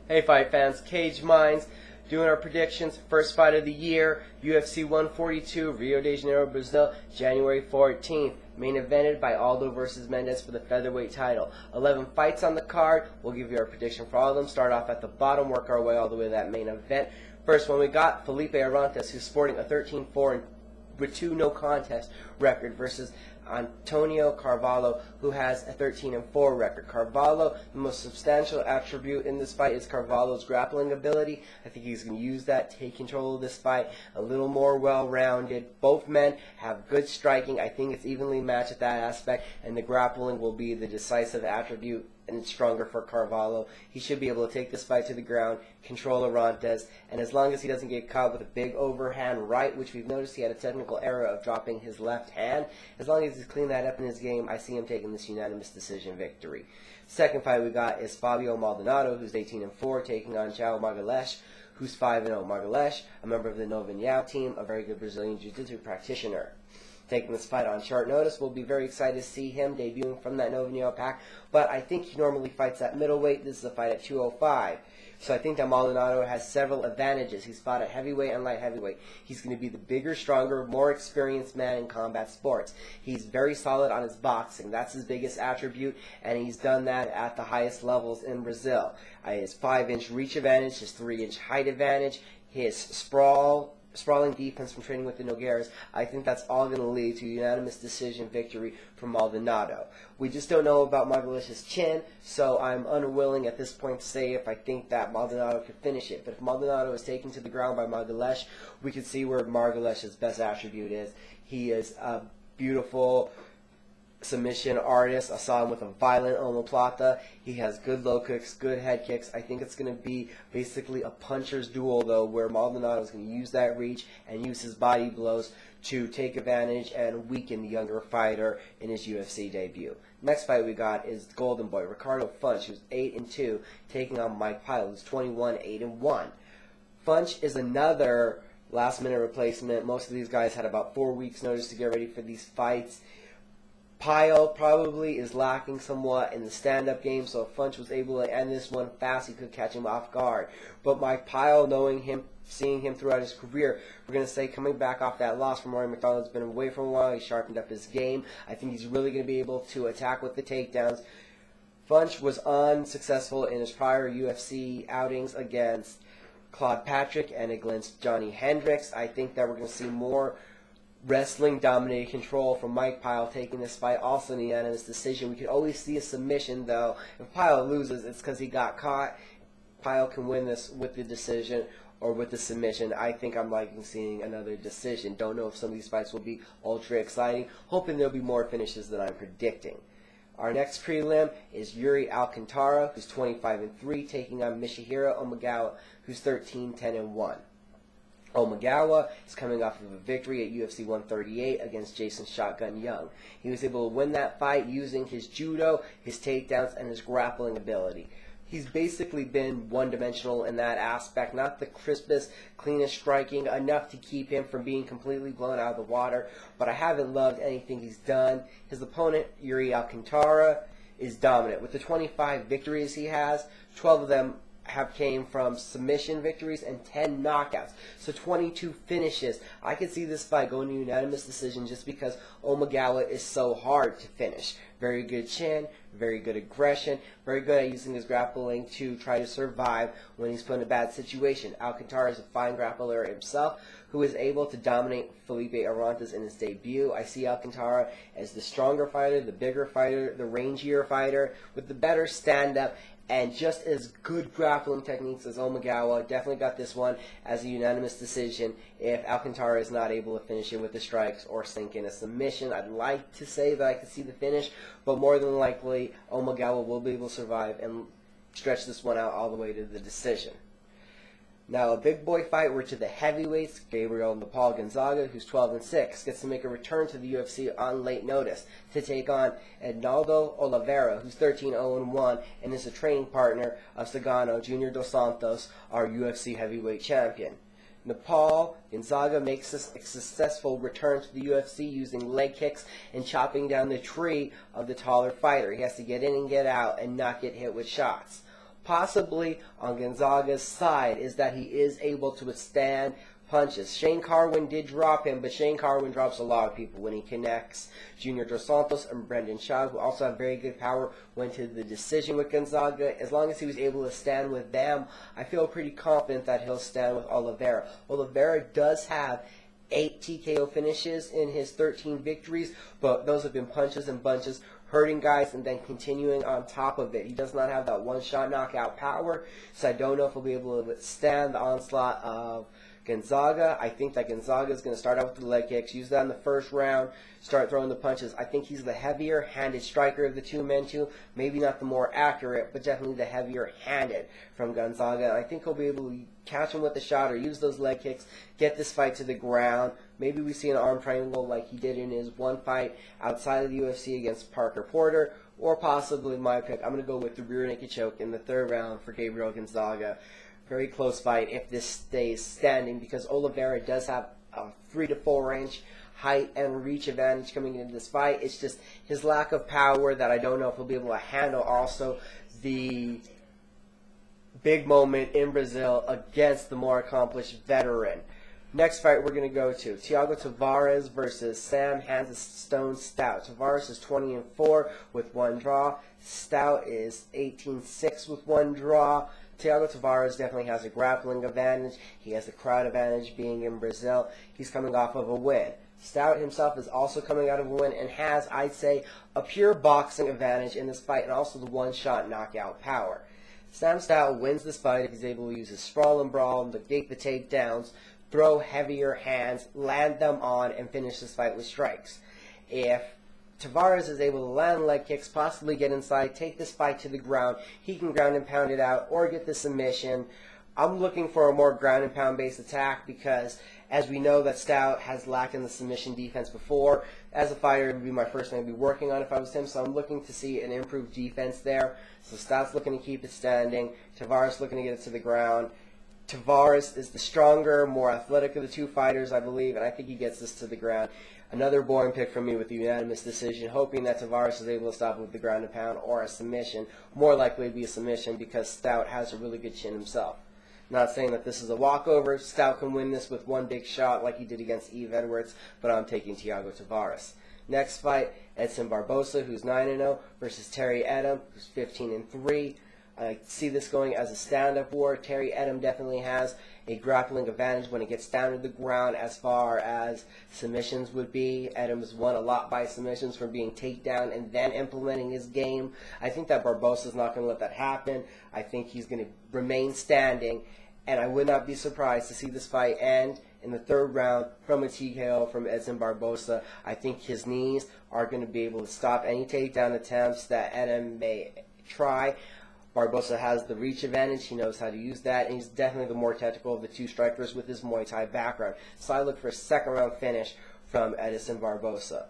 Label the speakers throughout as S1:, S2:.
S1: Hey fight fans, Cage Minds, doing our predictions. First fight of the year, UFC 142, Rio de Janeiro, Brazil, January 14th. Main evented by Aldo versus Mendes for the featherweight title. 11 fights on the card. We'll give you our prediction for all of them. Start off at the bottom, work our way all the way to that main event. First one we got, Felipe who's sporting a 13-4 with 2 no contest record versus Tonio Carvalho, who has a 13-4 record. Carvalho, the most substantial attribute in this fight is Carvalho's grappling ability. I think he's going to use that, take control of this fight, a little more well-rounded. Both men have good striking. I think it's evenly matched at that aspect, and the grappling will be the decisive attribute, and it's stronger for Carvalho. He should be able to take this fight to the ground, control Arantes, and as long as he doesn't get caught with a big overhand right, which we've noticed he had a technical error of dropping his left hand, as long as he's cleaned that up in his game, I see him taking this unanimous decision victory. Second fight we got is Fabio Maldonado, who's 18-4, taking on Tiago who's 5-0. Margalés, a member of the Novinhão team, a very good Brazilian Jiu-Jitsu practitioner. Taking this fight on short notice. We'll be very excited to see him debuting from that Novinhão pack, but I think he normally fights at middleweight. This is a fight at 205. So I think that Maldonado has several advantages. He's fought at heavyweight and light heavyweight. He's going to be the bigger, stronger, more experienced man in combat sports. He's very solid on his boxing. That's his biggest attribute, and he's done that at the highest levels in Brazil. His 5-inch reach advantage, his 3-inch height advantage, his sprawling defense from training with the Nogueiras, I think that's all going to lead to a unanimous decision victory for Maldonado. We just don't know about Margalés' chin, so I'm unwilling at this point to say if I think that Maldonado could finish it. But if Maldonado is taken to the ground by Margalés, we can see where Margalés' best attribute is. He is a beautiful submission artist. I saw him with a violent omoplata. He has good low kicks, good head kicks. I think it's going to be basically a puncher's duel, though, where Maldonado is going to use that reach and use his body blows to take advantage and weaken the younger fighter in his UFC debut. Next fight we got is Golden Boy, Ricardo, who's 8-2, taking on Pyle, who's 21-8-1. Funch is another last-minute replacement. Most of these guys had about 4 weeks' notice to get ready for these fights. Pyle probably is lacking somewhat in the stand-up game, so if Funch was able to end this one fast, he could catch him off guard. But Pyle, knowing him, seeing him throughout his career, we're going to say coming back off that loss from Rory McDonald's been away for a while. He sharpened up his game. I think he's really going to be able to attack with the takedowns. Funch was unsuccessful in his prior UFC outings against Claude Patrick and against Johnny Hendricks. I think that we're going to see more wrestling dominated control from Pyle taking this fight, also in the unanimous decision. We could always see a submission, though. If Pyle loses, it's because he got caught. Pyle can win this with the decision or with the submission. I think I'm liking seeing another decision. Don't know if some of these fights will be ultra exciting. Hoping there'll be more finishes than I'm predicting. Our next prelim is Yuri Alcantara, who's 25-3, taking on Michihiro Omagawa, who's 13-10-1. Omagawa is coming off of a victory at UFC 138 against Jason Shotgun Young. He was able to win that fight using his judo, his takedowns, and his grappling ability. He's basically been one-dimensional in that aspect, not the crispest, cleanest striking, enough to keep him from being completely blown out of the water, but I haven't loved anything he's done. His opponent, Yuri Alcantara, is dominant. With the 25 victories he has, 12 of them have came from submission victories and 10 knockouts. So 22 finishes. I could see this fight going to unanimous decision just because Omagawa is so hard to finish. Very good chin, very good aggression, very good at using his grappling to try to survive when he's put in a bad situation. Alcantara is a fine grappler himself who is able to dominate Felipe Arantes in his debut. I see Alcantara as the stronger fighter, the bigger fighter, the rangier fighter with the better stand-up and just as good grappling techniques as Omagawa. Definitely got this one as a unanimous decision if Alcantara is not able to finish it with the strikes or sink in a submission. I'd like to say that I could see the finish, but more than likely Omagawa will be able to survive and stretch this one out all the way to the decision. Now, a big boy fight, we're to the heavyweights. Gabriel and Paulo Gonzaga, who's 12-6, gets to make a return to the UFC on late notice to take on Ednaldo Oliveira, who's 13-0-1, and is a training partner of Cigano Junior dos Santos, our UFC heavyweight champion. Nepal, Gonzaga makes a successful return to the UFC using leg kicks and chopping down the tree of the taller fighter. He has to get in and get out and not get hit with shots. possibly on Gonzaga's side is that he is able to withstand punches. Shane Carwin did drop him, but Shane Carwin drops a lot of people when he connects. Junior Dos Santos and Brendan Shaw, who also have very good power, went to the decision with Gonzaga. As long as he was able to stand with them, I feel pretty confident that he'll stand with Oliveira. Oliveira does have 8 TKO finishes in his 13 victories, but those have been punches and bunches, hurting guys and then continuing on top of it. He does not have that one-shot knockout power, so I don't know if he'll be able to withstand the onslaught of Gonzaga. I think that Gonzaga is going to start out with the leg kicks, use that in the first round, start throwing the punches. I think he's the heavier-handed striker of the two men, too. Maybe not the more accurate, but definitely the heavier-handed from Gonzaga. I think he'll be able to catch him with a shot or use those leg kicks, get this fight to the ground. Maybe we see an arm triangle like he did in his one fight outside of the UFC against Parker Porter, or possibly my pick. I'm going to go with the rear naked choke in the third round for Gabriel Gonzaga. Very close fight if this stays standing, because Oliveira does have a 3 to 4 inch height and reach advantage coming into this fight. It's just his lack of power that I don't know if he'll be able to handle. Also, the big moment in Brazil against the more accomplished veteran. Next fight we're going to go to Tiago Tavares versus Sam Hands of Stone Stout. Tavares is 20-4 with 1 draw. Stout is 18-6 with 1 draw. Tiago Tavares definitely has a grappling advantage. He has the crowd advantage being in Brazil. He's coming off of a win. Stout himself is also coming out of a win and has, I'd say, a pure boxing advantage in this fight and also the one-shot knockout power. Sam Stout wins this fight if he's able to use his sprawl and brawl, negate the takedowns, throw heavier hands, land them on, and finish this fight with strikes. If Tavares is able to land leg kicks, possibly get inside, take this fight to the ground, he can ground and pound it out or get the submission. I'm looking for a more ground and pound based attack because, as we know, that Stout has lacked in the submission defense before. As a fighter, it would be my first thing I'd be working on if I was him, so I'm looking to see an improved defense there. So Stout's looking to keep it standing, Tavares looking to get it to the ground. Tavares is the stronger, more athletic of the two fighters, I believe, and I think he gets this to the ground. Another boring pick from me with the unanimous decision, hoping that Tavares is able to stop it with the ground and pound or a submission. More likely to be a submission because Stout has a really good chin himself. Not saying that this is a walkover. Stout can win this with one big shot like he did against Eve Edwards, but I'm taking Tiago Tavares. Next fight, Edson Barbosa, who's 9-0, versus Terry Edom, who's 15-3. I see this going as a stand-up war. Terry Edom definitely has a grappling advantage when it gets down to the ground as far as submissions would be. Edom has won a lot by submissions from being takedown and then implementing his game. I think that Barbosa's not going to let that happen. I think he's going to remain standing, and I would not be surprised to see this fight end in the third round from a TKO from Edson Barbosa. I think his knees are going to be able to stop any takedown attempts that Edom may try. Barbosa has the reach advantage. He knows how to use that, and he's definitely the more technical of the two strikers with his Muay Thai background. So I look for a second-round finish from Edson Barbosa.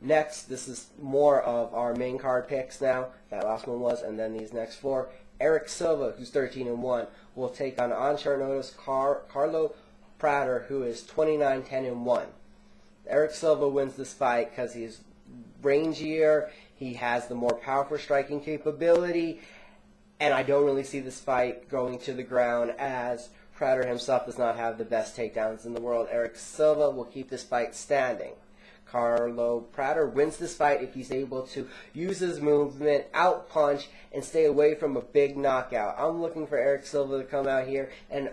S1: Next, this is more of our main card picks now. That last one was, and then these next 4. Erick Silva, who's 13-1, will take on short notice Carlo Prater, who is 29-10-1. Erick Silva wins this fight because he's rangier, he has the more powerful striking capability, and I don't really see this fight going to the ground as Prater himself does not have the best takedowns in the world. Erick Silva will keep this fight standing. Carlo Prater wins this fight if he's able to use his movement, out-punch, and stay away from a big knockout. I'm looking for Erick Silva to come out here, and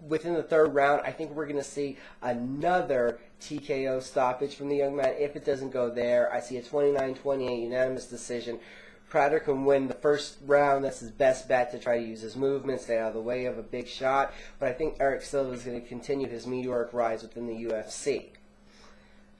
S1: within the third round, I think we're going to see another TKO stoppage from the young man. If it doesn't go there, I see a 29-28 unanimous decision. Prater can win the first round. That's his best bet to try to use his movement, stay out of the way of a big shot. But I think Erick Silva is going to continue his meteoric rise within the UFC.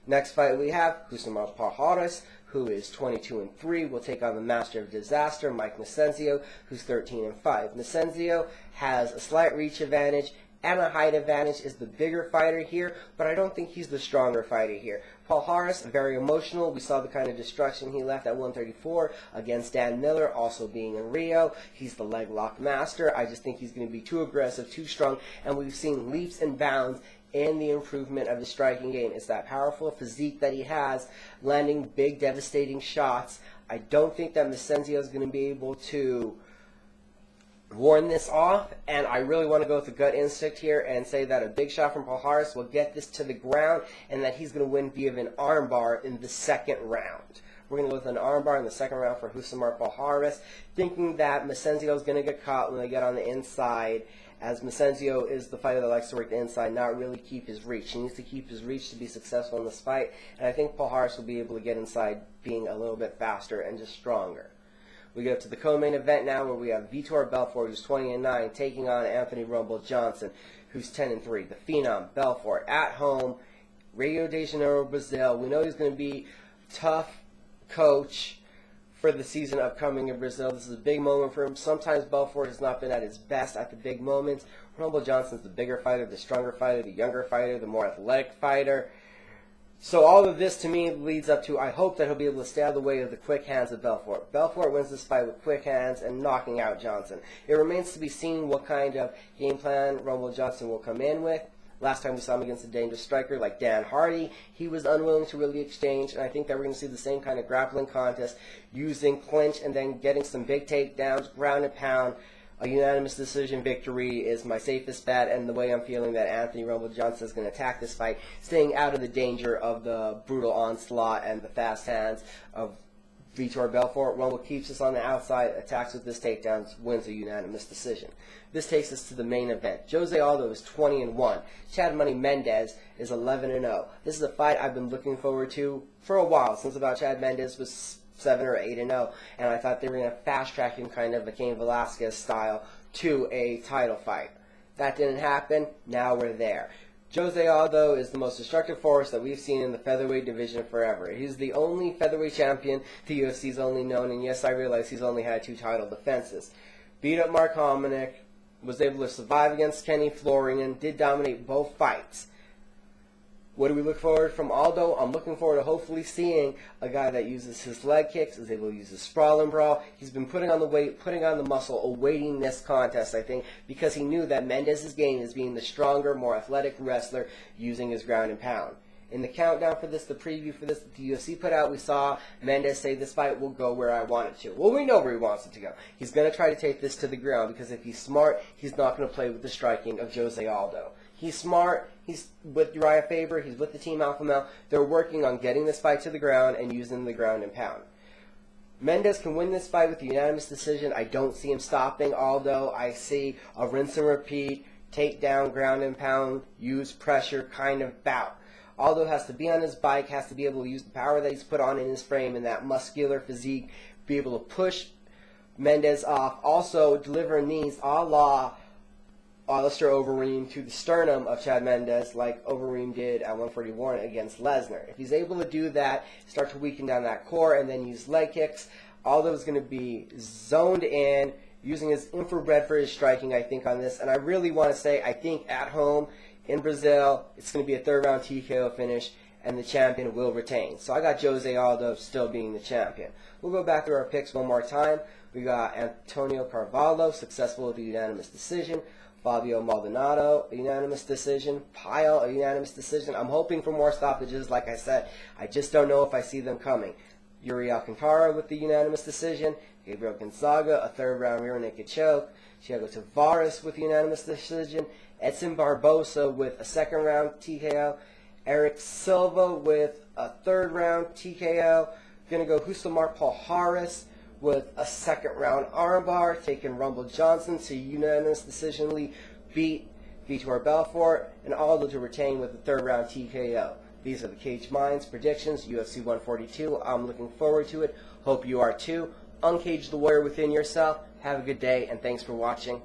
S1: Next fight we have Kusama Pajares, who is 22-3, will take on the Master of Disaster, Mike Nascenzio, who's 13-5. Nascenzio has a slight reach advantage and a height advantage, is the bigger fighter here, but I don't think he's the stronger fighter here. Pajares, very emotional. We saw the kind of destruction he left at 134 against Dan Miller, also being in Rio. He's the leg lock master. I just think he's going to be too aggressive, too strong, and we've seen leaps and bounds in the improvement of the striking game. It's that powerful physique that he has, landing big, devastating shots. I don't think that Nascenzio is going to be able to warn this off, and I really want to go with the gut instinct here and say that a big shot from Pyle will get this to the ground, and that he's going to win via an armbar in the second round. We're going to go with an armbar in the second round for Rousimar Pyle, thinking that Mesenzio is going to get caught when they get on the inside, as Mesenzio is the fighter that likes to work the inside, not really keep his reach. He needs to keep his reach to be successful in this fight, and I think Pyle will be able to get inside being a little bit faster and just stronger. We go to the co-main event now, where we have Vitor Belfort, who's 20-9, taking on Anthony Rumble Johnson, who's 10-3. The Phenom Belfort at home, Rio de Janeiro, Brazil. We know he's going to be tough coach for the season upcoming in Brazil. This is a big moment for him. Sometimes Belfort has not been at his best at the big moments. Rumble Johnson's the bigger fighter, the stronger fighter, the younger fighter, the more athletic fighter. So all of this to me leads up to, I hope that he'll be able to stay out of the way of the quick hands of Belfort. Belfort wins this fight with quick hands and knocking out Johnson. It remains to be seen what kind of game plan Rumble Johnson will come in with. Last time we saw him against a dangerous striker like Dan Hardy, he was unwilling to really exchange, and I think that we're going to see the same kind of grappling contest, using clinch and then getting some big takedowns, ground and pound. A unanimous decision victory is my safest bet, and the way I'm feeling that Anthony Rumble Johnson is going to attack this fight, staying out of the danger of the brutal onslaught and the fast hands of Vitor Belfort. Rumble keeps us on the outside, attacks with his takedowns, wins a unanimous decision. This takes us to the main event. Jose Aldo is 20-1. Chad Money Mendes is 11-0. This is a fight I've been looking forward to for a while, since about Chad Mendes was 7 or 8-0, and I thought they were going to fast track him kind of a Cain Velasquez style to a title fight. That didn't happen. Now we're there. Jose Aldo is the most destructive force that we've seen in the featherweight division forever. He's the only featherweight champion the UFC's only known, and yes, I realize he's only had 2 title defenses. Beat up Mark Hominick, was able to survive against Kenny Florian, did dominate both fights. What do we look forward from Aldo? I'm looking forward to hopefully seeing a guy that uses his leg kicks, is able to use his sprawl and brawl. He's been putting on the weight, putting on the muscle, awaiting this contest, I think, because he knew that Mendes' game is being the stronger, more athletic wrestler using his ground and pound. In the countdown for this, the preview for this that the UFC put out, we saw Mendes say this fight will go where I want it to. Well, we know where he wants it to go. He's going to try to take this to the ground, because if he's smart, he's not going to play with the striking of Jose Aldo. He's smart. He's with Uriah Faber. He's with the team Alpha Male. They're working on getting this fight to the ground and using the ground and pound. Mendes can win this fight with a unanimous decision. I don't see him stopping Aldo. I see a rinse and repeat, take down, ground and pound, use pressure kind of bout. Aldo has to be on his bike, has to be able to use the power that he's put on in his frame and that muscular physique, be able to push Mendes off, also deliver knees a la Alistair Overeem to the sternum of Chad Mendes, like Overeem did at 141 against Lesnar. If he's able to do that, start to weaken down that core, and then use leg kicks, Aldo is going to be zoned in, using his infrared for his striking, I think, on this. And I really want to say, I think at home in Brazil, it's going to be a third-round TKO finish, and the champion will retain. So I got Jose Aldo still being the champion. We'll go back through our picks one more time. We got Antonio Carvalho, successful with a unanimous decision. Fabio Maldonado, a unanimous decision. Pyle, a unanimous decision. I'm hoping for more stoppages, like I said. I just don't know if I see them coming. Yuri Alcantara with the unanimous decision. Gabriel Gonzaga, a third-round rear naked choke. Tiago Tavares with a unanimous decision. Edson Barbosa with a second-round TKO. Erick Silva with a third-round TKO. Going to go Rousimar Pyle with a second-round armbar, taking Rumble Johnson to unanimous decisionally beat Vitor Belfort, and Aldo to retain with a third-round TKO. These are the Cage Minds predictions, UFC 142. I'm looking forward to it. Hope you are too. Uncage the warrior within yourself. Have a good day, and thanks for watching.